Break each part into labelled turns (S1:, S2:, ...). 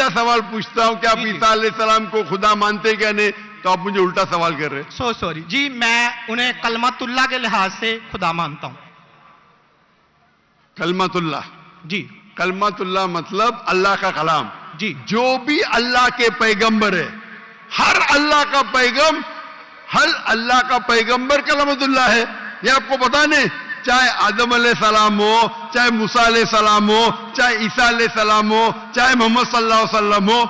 S1: سیدھا سوال پوچھتا ہوں کہ آپ عیسیٰ علیہ السلام کو خدا مانتے کیا نہیں, تو آپ مجھے الٹا سوال کر رہے ہیں.
S2: سو سوری جی, میں انہیں کلمت اللہ کے لحاظ سے خدا مانتا ہوں.
S1: کلمت اللہ,
S2: جی
S1: کلمت اللہ مطلب اللہ کا کلام.
S2: جی
S1: جو بھی اللہ کے پیغمبر ہے, ہر اللہ کا پیغام, ہر اللہ کا پیغمبر کلمت اللہ ہے. یہ آپ کو پتا نہیں, چاہے آدم علیہ السلام ہو, چاہے موسیٰ علیہ السلام ہو, چاہے عیسیٰ علیہ السلام ہو, چاہے محمد صلی اللہ علیہ وسلم ہو,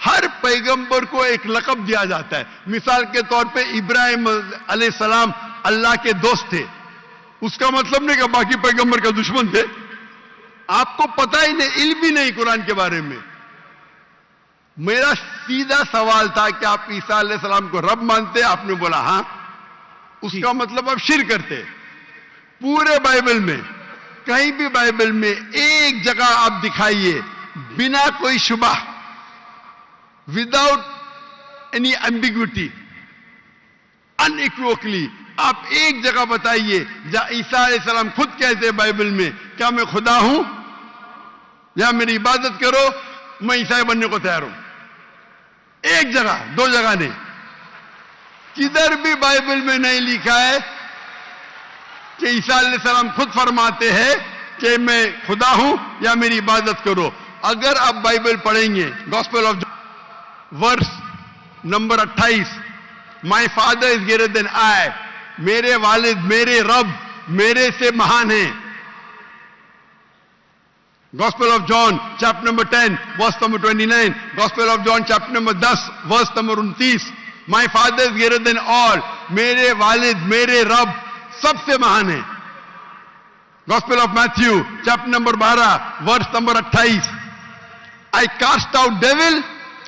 S1: ہر پیغمبر کو ایک لقب دیا جاتا ہے. مثال کے طور پہ ابراہیم علیہ السلام اللہ کے دوست تھے, اس کا مطلب نہیں کہ باقی پیغمبر کا دشمن تھے. آپ کو پتہ ہی نہیں, علم ہی نہیں قرآن کے بارے میں. میرا سیدھا سوال تھا کہ آپ عیسیٰ علیہ السلام کو رب مانتے, آپ نے بولا ہاں. اس کا مطلب آپ شرک کرتے. پورے بائبل میں, کہیں بھی بائبل میں ایک جگہ آپ دکھائیے بنا کوئی شبہ, وداؤٹ اینی ایمبیگوٹی, انیکوکلی, آپ ایک جگہ بتائیے جہاں عیسیٰ علیہ السلام خود کہتے ہیں بائبل میں کیا میں خدا ہوں یا میری عبادت کرو, میں عیسائی بننے کو تیار ہوں. ایک جگہ, دو جگہ نہیں. کدھر بھی بائبل میں نہیں لکھا ہے کہ عیسیٰ علیہ السلام خود فرماتے ہیں کہ میں خدا ہوں یا میری عبادت کرو. اگر آپ بائبل پڑھیں گے, gospel of verse number 28, my father is greater than I, میرے والد, میرے رب میرے سے مہان ہیں. Gospel of John chapter number 10 verse number 29, Gospel of John chapter number 10 verse number 29, my father is greater than all, میرے والد میرے رب سب سے مہان ہیں. Gospel of Matthew chapter number 12 verse number 28, I cast out devil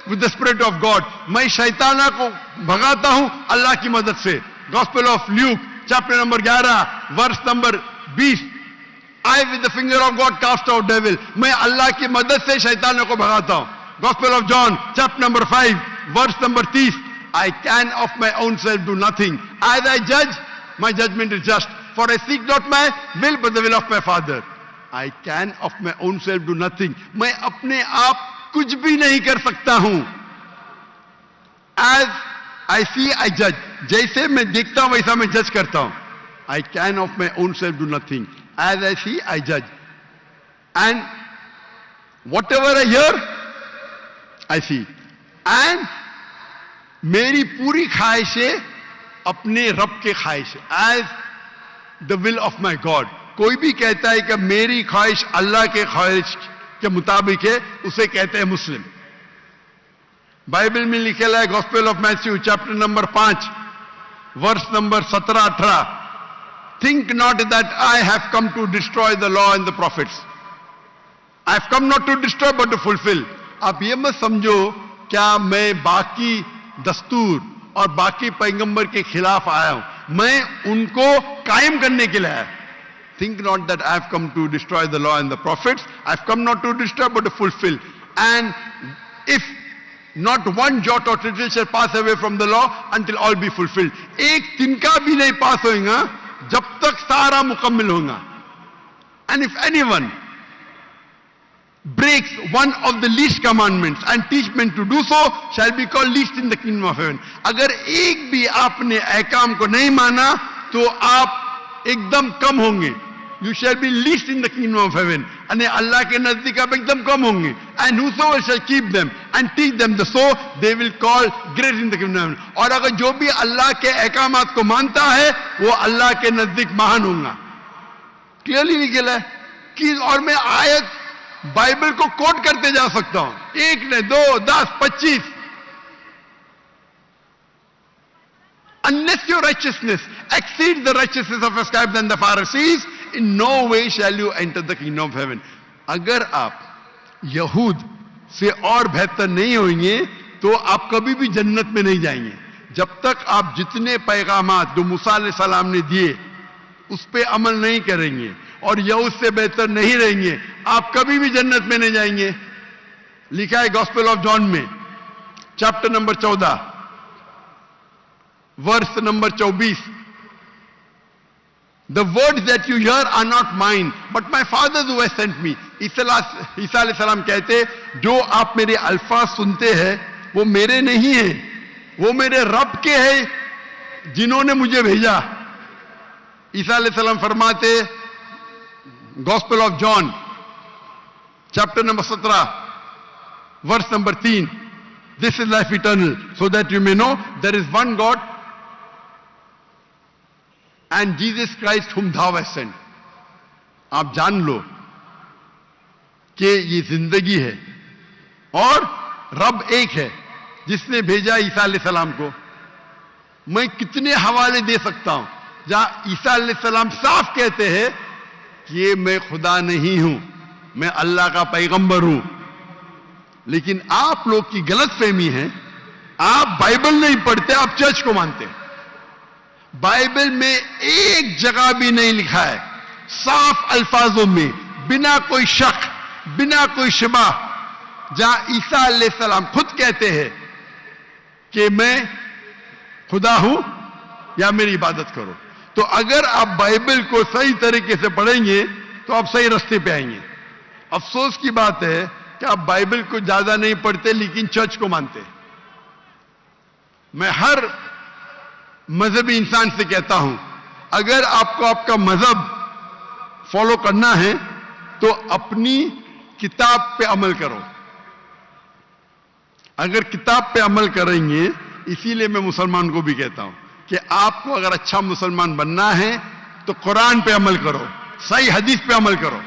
S1: with the spirit of God, میں شیطانہ کو بھگاتا ہوں اللہ کی مدد سے. Gospel of Luke chapter number 11 verse number 20, I with the finger of God cast out devil, میں اللہ کی مدد سے شیطانوں کو بھگاتا ہوں. Gospel of John chapter number 5 verse number 30, I can of my own self do nothing, as I judge my judgment is just, for I seek not my will but the will of my Father. I can of my own self do nothing, میں اپنے آپ کچھ بھی نہیں کر سکتا ہوں. As I see I judge, جیسے میں دیکھتا ہوں ویسا میں جج کرتا ہوں. I can of my own self do nothing, as I see I judge, and whatever I hear I see, and میری پوری خواہشیں اپنے رب کے خواہش, as the will of my God. کوئی بھی کہتا ہے کہ میری خواہش اللہ کے خواہش کے مطابق ہے, اسے کہتے ہیں مسلم. بائبل میں لکھا ہے Gospel of Matthew chapter number 5 verse number 17-18, think not that I have come to destroy the law and the prophets. I have come not to destroy but to fulfill. آپ یہ مت سمجھو کیا میں باقی دستور اور باقی پیغمبر کے خلاف آیا ہوں, میں ان کو قائم کرنے کے لیے آیا. Think not that I have come to destroy the law and the prophets. I have come not to destroy but to fulfill. And if not one jot or tittle shall pass away from the law until all be fulfilled. ایک تنکا بھی نہیں پاس ہوئے گا جب تک سارا مکمل ہوگا. And if anyone breaks one of the least commandments and teach men to do so shall be called least in the kingdom of heaven. اگر ایک بھی آپ نے احکام کو نہیں مانا تو آپ ایک دم کم ہوں گے. You shall be least in the kingdom of heaven. یعنی اللہ کے نزدیک آپ ایک دم کم ہوں گے. And whosoever shall keep them and teach them the so they will call great in the kingdom of heaven. اور اگر جو بھی اللہ کے احکامات کو مانتا ہے وہ اللہ کے نزدیک مہان ہوں گا. کلیئرلی نکلا ہے کہ, اور میں آیت بائبل کو کوٹ کرتے جا سکتا ہوں, ایک نے 2 10 25. Unless your righteousness exceeds the righteousness of the scribes and the Pharisees, in no way shall you enter the kingdom of heaven. اگر آپ یہود سے اور بہتر نہیں ہوئیں گے تو آپ کبھی بھی جنت میں نہیں جائیں گے. جب تک آپ جتنے پیغامات جو موسیٰ علیہ السلام نے دیے اس پہ عمل نہیں کریں گے اور یہود سے بہتر نہیں رہیں گے, آپ کبھی بھی جنت میں نہیں جائیں گے. لکھا ہے گاسپل آف جان میں chapter number 14 verse number 24, The words that you hear are not mine, but my Father who has sent me. عیسیٰ علیہ السلام کہتے جو آپ میرے الفاظ سنتے ہیں وہ میرے نہیں ہیں, وہ میرے رب کے ہیں جنہوں نے مجھے بھیجا. عیسیٰ علیہ السلام فرماتے Gospel of John chapter number 17 verse number 3, this is life eternal, so that you may know there is one God and Jesus Christ whom thou hast sent. آپ جان لو کہ یہ زندگی ہے اور رب ایک ہے جس نے بھیجا عیسیٰ علیہ السلام کو. میں کتنے حوالے دے سکتا ہوں جہاں عیسیٰ علیہ السلام صاف کہتے ہیں کہ میں خدا نہیں ہوں, میں اللہ کا پیغمبر ہوں. لیکن آپ لوگ کی غلط فہمی ہے, آپ بائبل نہیں پڑھتے, آپ چرچ کو مانتے. بائبل میں ایک جگہ بھی نہیں لکھا ہے صاف الفاظوں میں بنا کوئی شک بنا کوئی شبہ جہاں عیسیٰ علیہ السلام خود کہتے ہیں کہ میں خدا ہوں یا میری عبادت کرو. تو اگر آپ بائبل کو صحیح طریقے سے پڑھیں گے تو آپ صحیح رستے پہ آئیں گے. افسوس کی بات ہے کہ آپ بائبل کو زیادہ نہیں پڑھتے لیکن چرچ کو مانتے. میں ہر مذہبی انسان سے کہتا ہوں اگر آپ کو آپ کا مذہب فالو کرنا ہے تو اپنی کتاب پہ عمل کرو. اگر کتاب پہ عمل کریں گے, اسی لیے میں مسلمان کو بھی کہتا ہوں کہ آپ کو اگر اچھا مسلمان بننا ہے تو قرآن پہ عمل کرو, صحیح حدیث پہ عمل کرو.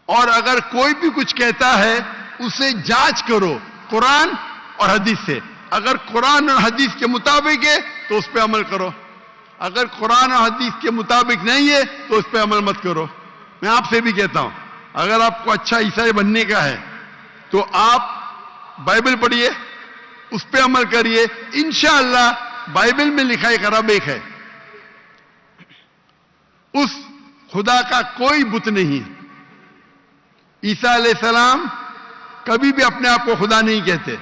S1: اور اگر کوئی بھی کچھ کہتا ہے اسے جانچ کرو قرآن اور حدیث سے. اگر قرآن اور حدیث کے مطابق ہے تو اس پہ عمل کرو, اگر قرآن اور حدیث کے مطابق نہیں ہے تو اس پہ عمل مت کرو. میں آپ سے بھی کہتا ہوں اگر آپ کو اچھا عیسائی بننے کا ہے تو آپ بائبل پڑھیے, اس پہ عمل کریے. انشاءاللہ بائبل میں لکھا ایک رب ایک ہے, اس خدا کا کوئی بت نہیں ہے. عیسیٰ علیہ السلام کبھی بھی اپنے آپ کو خدا نہیں کہتے,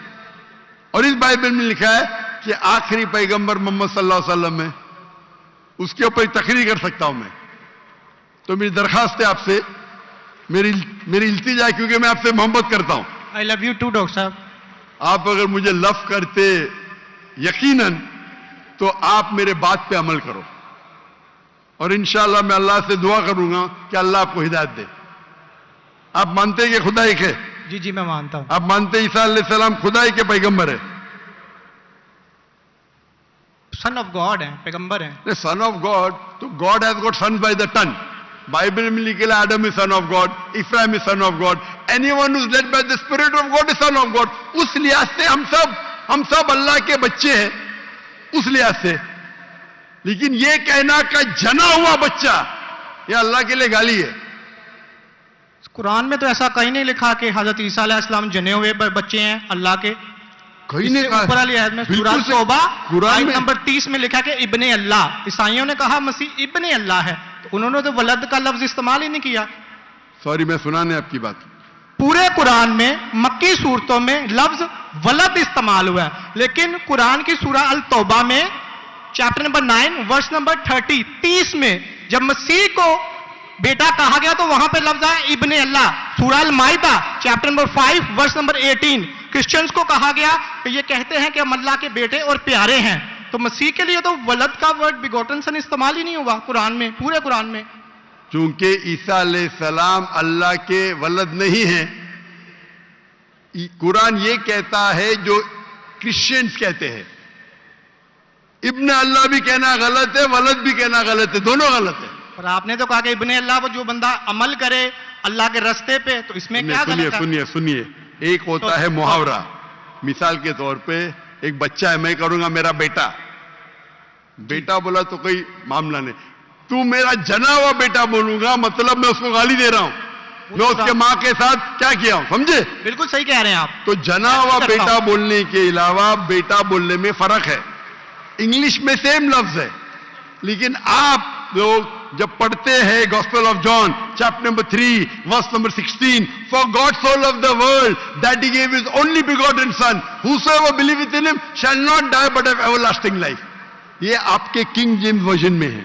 S1: اور اس بائبل میں لکھا ہے کہ آخری پیغمبر محمد صلی اللہ علیہ وسلم ہے. اس کے اوپر تقریر کر سکتا ہوں میں. تو میری درخواست ہے آپ سے, میری التجا ہے کیونکہ میں آپ سے محبت کرتا ہوں.
S2: I love you too, doctor صاحب.
S1: آپ اگر مجھے لو کرتے یقیناً تو آپ میرے بات پہ عمل کرو, اور انشاءاللہ میں اللہ سے دعا کروں گا کہ اللہ آپ کو ہدایت دے. آپ مانتے ہیں کہ خدا ایک ہے؟
S2: جی میں مانتا ہوں.
S1: آپ مانتے ہیں عیسیٰ علیہ السلام خدا ہی کے پیغمبر ہے؟
S2: سن آف گاڈ ہیں, پیغمبر ہیں.
S1: سن آف گاڈ تو God has got sons by the ton. Bible میں لکھا ہے Adam is son of God, Ephraim is son of God, anyone who is led by the spirit of God is son of God. اس لحاظ سے ہم سب اللہ کے بچے ہیں اس لحاظ سے. لیکن یہ کہنا کہ جنا ہوا بچہ یہ اللہ کے لیے گالی ہے.
S2: قرآن میں تو ایسا کہیں نہیں لکھا کہ حضرت عیسیٰ علیہ السلام جنے ہوئے بچے ہیں اللہ کے.
S1: کہیں نہیں کہا.
S2: اوپر والی آیت میں سورہ توبہ آیت نمبر 30 میں لکھا کہ ابن اللہ. عیسائیوں نے کہا مسیح ابن اللہ ہے, تو انہوں نے تو ولد کا لفظ استعمال ہی نہیں کیا.
S1: سوری میں سنانے آپ کی بات.
S2: پورے قرآن میں مکی صورتوں میں لفظ ولد استعمال ہوا ہے, لیکن قرآن کی سورہ التوبہ میں چیپٹر نمبر 9 ورس نمبر 30 میں جب مسیح کو بیٹا کہا گیا تو وہاں پہ لفظ ہے ابن اللہ. سورہ المائدہ chapter number 5 verse number 18 Christians کو کہا گیا کہ یہ کہتے ہیں کہ ہم اللہ کے بیٹے اور پیارے ہیں. تو مسیح کے لیے تو ولد کا ورڈ بیگوٹن سن استعمال ہی نہیں ہوا قرآن میں, پورے قرآن میں.
S1: چونکہ عیسیٰ علیہ السلام اللہ کے ولد نہیں ہیں. قرآن یہ کہتا ہے جو کرسچنز کہتے ہیں. ابن اللہ بھی کہنا غلط ہے, ولد بھی کہنا غلط ہے, دونوں غلط ہے.
S2: اور آپ نے تو کہا کہ ابن اللہ وہ جو بندہ عمل کرے اللہ کے رستے پہ, تو اس میں کیا غلط ہے؟
S1: سنیے ایک ہوتا ہے محاورہ. مثال کے طور پہ ایک بچہ ہے, میں کروں گا میرا بیٹا. بیٹا بولا تو کوئی معاملہ نہیں. تو میرا جنا ہوا بیٹا بولوں گا مطلب میں اس کو گالی دے رہا ہوں, میں اس کے ماں کے ساتھ کیا کیا ہوں, سمجھے؟
S2: بالکل صحیح کہہ رہے ہیں آپ.
S1: تو جنا ہوا بیٹا بولنے کے علاوہ بیٹا بولنے میں فرق ہے. انگلش میں سیم لفظ ہے, لیکن آپ لوگ جب پڑھتے ہیں Gospel of John chapter number 3 verse number 16, for God so loved the world that he gave his only begotten son, whosoever believeth in him shall not die but have everlasting life. یہ آپ کے king James version میں ہے.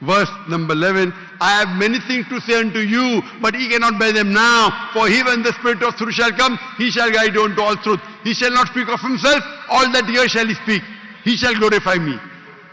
S1: verse number 11, I have many things to say unto you, but ye cannot bear them now. For he, when the Spirit of truth shall come, he shall guide you unto all truth. He shall not speak of himself, all that he shall speak. He shall glorify me.